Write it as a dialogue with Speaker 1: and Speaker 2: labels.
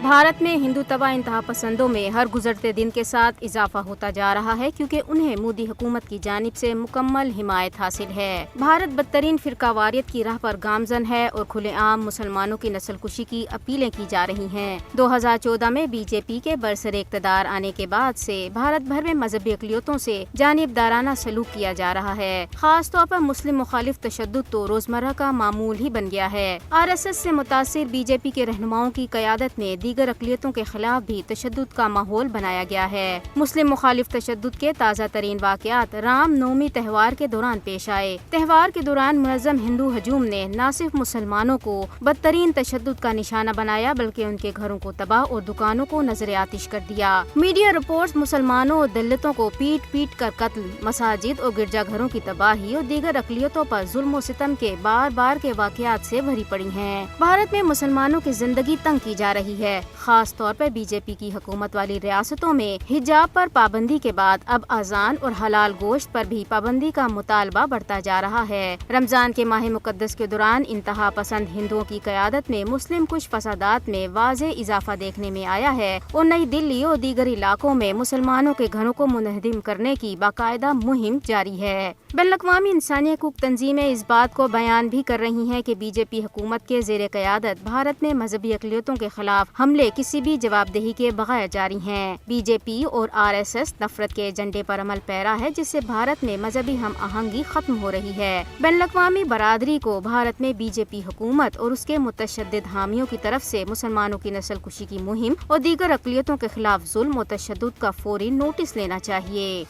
Speaker 1: भारत में हिंदू तवा इंतहा पसंदों में हर गुजरते दिन के साथ इजाफा होता जा रहा है, क्योंकि उन्हें मोदी हुकूमत की जानिब से मुकम्मल हिमायत हासिल है। भारत बदतरीन फिरकावारियत की राह पर गामजन है और खुलेआम मुसलमानों की नस्लकुशी की अपीलें की जा रही हैं। 2014 में बीजेपी के बरसरे इक़्तिदार आने के बाद से भारत भर में मजहबी अक़लियतों से जानिबदाराना सलूक किया जा रहा है। खास तौर पर मुस्लिम मुखालिफ तशद्दुद तो रोजमर्रा का मामूल ही बन गया है। RSS से मुतासिर बीजेपी के रहनुमाओं की क़यादत में दीगर अक़लियतों के खिलाफ भी तशद्दुद का माहौल बनाया गया है। मुस्लिम मुखालिफ तशद्दुद के ताज़ा तरीन वाक़यात राम नवमी त्यौहार के दौरान पेश आए। त्यौहार के दौरान मुनज़्ज़म हिंदू हजूम ने न सिर्फ मुसलमानों को बदतरीन तशद्दुद का निशाना बनाया, बल्कि उनके घरों को तबाह और दुकानों को नजर आतिश कर दिया। मीडिया रिपोर्ट्स मुसलमानों और दलितों को पीट पीट कर कत्ल, मसाजिद और गिरजाघरों की तबाही और दीगर अक़लियतों पर जुल्म और सितम के बार बार के वाक़यात से भरी पड़ी हैं। भारत में मुसलमानों की जिंदगी तंग की जा रही है। खास तौर पर बीजेपी की हुकूमत वाली रियासतों में हिजाब पर पाबंदी के बाद अब अजान और हलाल गोश्त पर भी पाबंदी का मुतालबा बढ़ता जा रहा है। रमजान के माह मुकद्दस के दौरान इंतहा पसंद हिंदुओं की क़यादत में मुस्लिम कुछ फसादात में वाज़े इजाफा देखने में आया है और नई दिल्ली और दीगर इलाकों में मुसलमानों के घरों को मुनहदिम करने की बाकायदा मुहिम जारी है। बैनुल-अक़वामी इंसानी हकूक़ तंजीमें इस बात को बयान भी कर रही हैं कि बीजेपी हुकूमत के ज़ेरे क़यादत भारत में मजहबी अक़लियतों के खिलाफ हमले किसी भी जवाबदेही के बगैर जारी हैं। बीजेपी और RSS नफरत के एजेंडे पर अमल पैरा है, जिससे भारत में मजहबी हम आहंगी खत्म हो रही है। बैनुल-अक़वामी बरादरी को भारत में बीजेपी हुकूमत और उसके मुतशद्दिद हामियों की तरफ से मुसलमानों की नस्लकुशी की मुहिम और दीगर अक़लियतों के खिलाफ जुल्म और तशद्दुद का फौरी नोटिस लेना चाहिए।